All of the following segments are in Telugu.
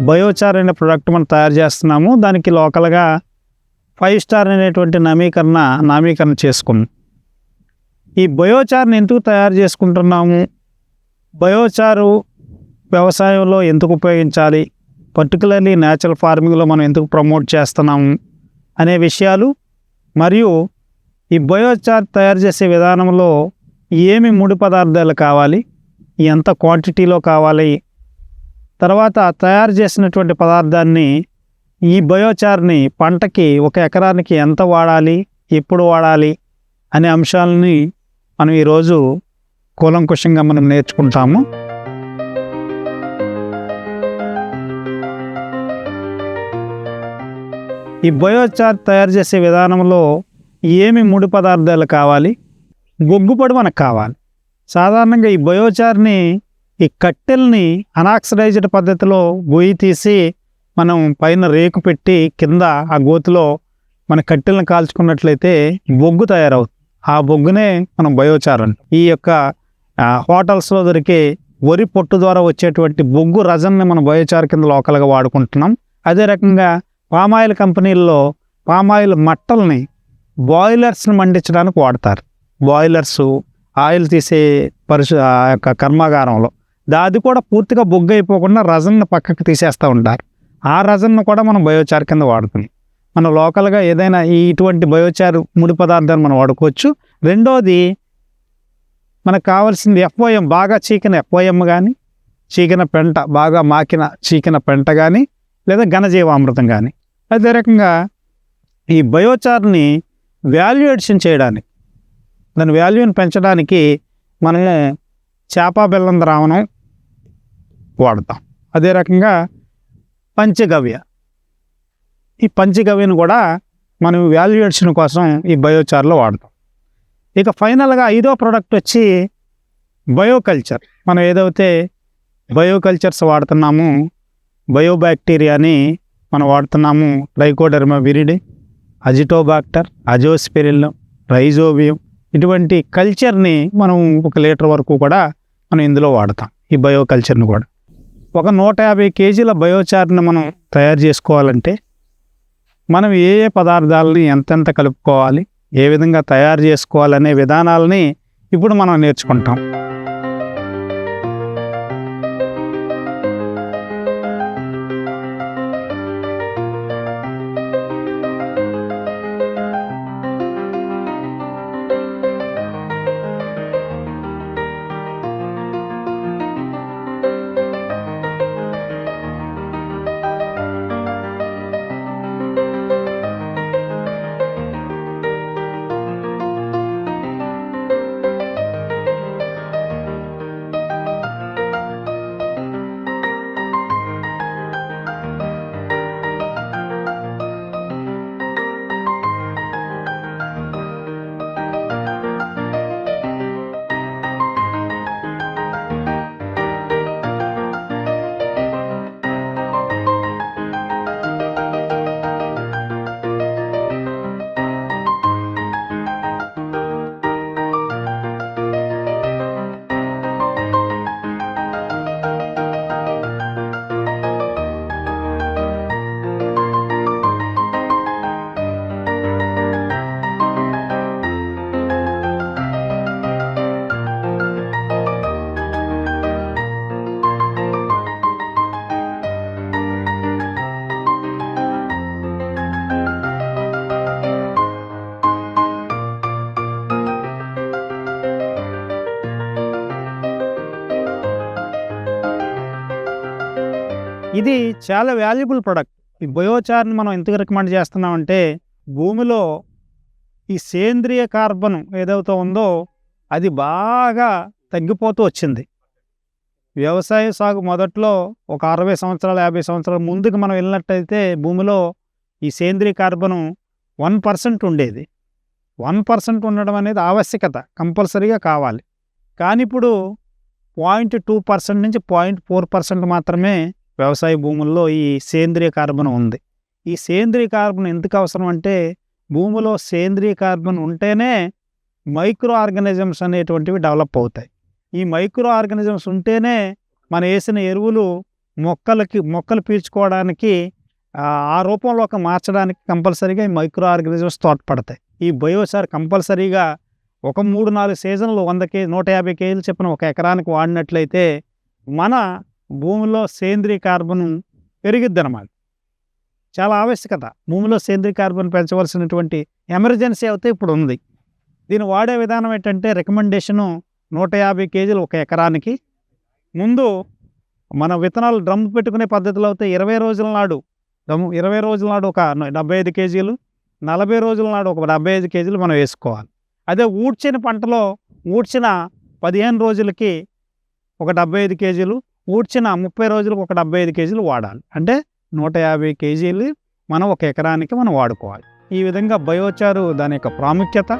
బయోచార్ అనే ప్రోడక్ట్ మనం తయారు చేస్తున్నాము. దానికి లోకల్గా 5 స్టార్ అనేటువంటి నామీకరణ చేసుకున్నాం. ఈ బయోచార్ని ఎందుకు తయారు చేసుకుంటున్నాము, బయోచారు వ్యవసాయంలో ఎందుకు ఉపయోగించాలి, పర్టికులర్లీ న్యాచురల్ ఫార్మింగ్లో మనం ఎందుకు ప్రమోట్ చేస్తున్నాము అనే విషయాలు, మరియు ఈ బయోచార్ తయారు చేసే విధానంలో ఏమి ముడి పదార్థాలు కావాలి, ఎంత క్వాంటిటీలో కావాలి, తర్వాత తయారు చేసినటువంటి పదార్థాన్ని ఈ బయోచార్ని పంటకి 1 ఎకరానికి ఎంత వాడాలి, ఎప్పుడు వాడాలి అనే అంశాలని మనం ఈరోజు కూలంకుషంగా మనం నేర్చుకుంటాము. ఈ బయోచార్ తయారు చేసే విధానంలో ఏమి ముడి పదార్థాలు కావాలి, బొగ్గుపొడి మనకు కావాలి. సాధారణంగా ఈ బయోచార్ని ఈ కట్టెల్ని అనాక్సిడైజ్డ్ పద్ధతిలో గొయ్యి తీసి మనం పైన రేకు పెట్టి కింద ఆ గోతిలో మన కట్టెలను కాల్చుకున్నట్లయితే బొగ్గు తయారవుతుంది. ఆ బొగ్గునే మనం బయోచార్ అంటాం. ఈ యొక్క హోటల్స్లో దొరికే వరి పొట్టు ద్వారా వచ్చేటువంటి బొగ్గు రజన్ని మనం బయోచార్ కింద లోకల్గా వాడుకుంటున్నాం. అదే రకంగా పామాయిల్ కంపెనీల్లో పామాయిల్ మట్టల్ని బాయిలర్స్ని మండించడానికి వాడతారు. బాయిలర్సు ఆయిల్ తీసే ఆ యొక్క కర్మాగారంలో అది కూడా పూర్తిగా బొగ్గు అయిపోకుండా రజన్ని పక్కకు తీసేస్తూ ఉంటారు. ఆ రజన్ను కూడా మనం బయోచార్ కింద వాడుతున్నాం. మనం లోకల్గా ఏదైనా ఇటువంటి బయోచార్ ముడి పదార్థాన్ని మనం వాడుకోవచ్చు. రెండోది మనకు కావాల్సింది FOM, బాగా చీకిన FOM కానీ, చీకిన పెంట, బాగా మాకిన చీకిన పెంట కానీ, లేదా ఘనజీవామృతం కానీ. అదే రకంగా ఈ బయోచార్ని వాల్యుయేషన్ చేయడానికి, దాని వాల్యూని పెంచడానికి మనం చేప బెల్లం ద్రావణం వాడతాం. అదే రకంగా పంచగవ్య, ఈ పంచగవ్యను కూడా మనం వాల్యుయేషన్ కోసం ఈ బయోచార్లో వాడతాం. ఇక ఫైనల్గా 5వ ప్రోడక్ట్ వచ్చి బయోకల్చర్. మనం ఏదైతే బయోకల్చర్స్ వాడుతున్నామో, బయోబ్యాక్టీరియాని మనం వాడుతున్నాము. Trichoderma viride, Azotobacter, Azospirillum, rhizobium, ఇటువంటి కల్చర్ని మనం 1 లీటర్ వరకు కూడా మనం ఇందులో వాడతాం. ఈ బయోకల్చర్ని కూడా 150 కేజీల బయోచార్ని మనం తయారు చేసుకోవాలంటే మనం ఏ పదార్థాలని ఎంతెంత కలుపుకోవాలి, ఏ విధంగా తయారు చేసుకోవాలనే విధానాలని ఇప్పుడు మనం నేర్చుకుంటాం. ఇది చాలా వాల్యుబుల్ ప్రొడక్ట్. ఈ బయోచార్ని మనం ఎందుకు రికమెండ్ చేస్తున్నామంటే, భూమిలో ఈ సేంద్రియ కార్బన్ ఏదైతే ఉందో అది బాగా తగ్గిపోతూ వచ్చింది. వ్యవసాయ సాగు మొదట్లో ఒక 60 సంవత్సరాలు 50 సంవత్సరాల ముందుకు మనం వెళ్ళినట్టయితే భూమిలో ఈ సేంద్రియ కార్బను 1% ఉండేది. 1% ఉండడం అనేది ఆవశ్యకత, కంపల్సరీగా కావాలి. కానీ ఇప్పుడు 0.2% నుంచి 0.4% మాత్రమే వ్యవసాయ భూముల్లో ఈ సేంద్రియ కార్బన్ ఉంది. ఈ సేంద్రియ కార్బన్ ఎందుకు అవసరం అంటే, భూమిలో సేంద్రియ కార్బన్ ఉంటేనే మైక్రో ఆర్గానిజమ్స్ అనేటువంటివి డెవలప్ అవుతాయి. ఈ మైక్రో ఆర్గానిజమ్స్ ఉంటేనే మనం వేసిన ఎరువులు మొక్కలు పీల్చుకోవడానికి ఆ రూపంలోకి మార్చడానికి కంపల్సరీగా ఈ మైక్రో ఆర్గానిజమ్స్ తోడ్పడతాయి. ఈ బయోచార్ కంపల్సరీగా ఒక 3-4 సీజన్లు 150 కేజీలు చొప్పున ఒక ఎకరానికి వాడినట్లయితే మన భూమిలో సేంద్రీయ కార్బన్ పెరిగిద్దనమాట. చాలా ఆవశ్యకత. భూమిలో సేంద్రీయ కార్బన్ పెంచవలసినటువంటి ఎమర్జెన్సీ అయితే ఇప్పుడు ఉంది. దీన్ని వాడే విధానం ఏంటంటే రికమెండేషను 150 కేజీలు ఒక ఎకరానికి. ముందు మన విత్తనాలు డ్రమ్ పెట్టుకునే పద్ధతిలో అయితే 20 రోజుల నాడు ఒక 75 కేజీలు, 40 రోజుల నాడు ఒక 75 కేజీలు మనం వేసుకోవాలి. అదే ఊడ్చిన పంటలో ఊడ్చిన 15 రోజులకి ఒక 75 కేజీలు, ఊడ్చిన 30 రోజులకు ఒక 75 కేజీలు వాడాలి. అంటే 150 కేజీలు మనం ఒక ఎకరానికి మనం వాడుకోవాలి. ఈ విధంగా బయోచారు దాని యొక్క ప్రాముఖ్యత,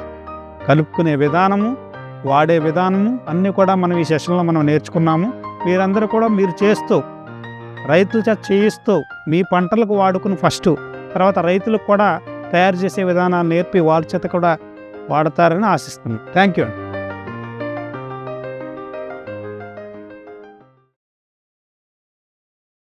కలుపుకునే విధానము, వాడే విధానము అన్నీ కూడా మనం ఈ సెషన్లో మనం నేర్చుకున్నాము. మీరందరూ కూడా మీరు చేస్తూ రైతుల చేత చేయిస్తూ మీ పంటలకు వాడుకుని ఫస్ట్, తర్వాత రైతులకు కూడా తయారు చేసే విధానాన్ని నేర్పి వాళ్ళ చేత కూడా వాడతారని ఆశిస్తున్నాను. థ్యాంక్ యూ అండి.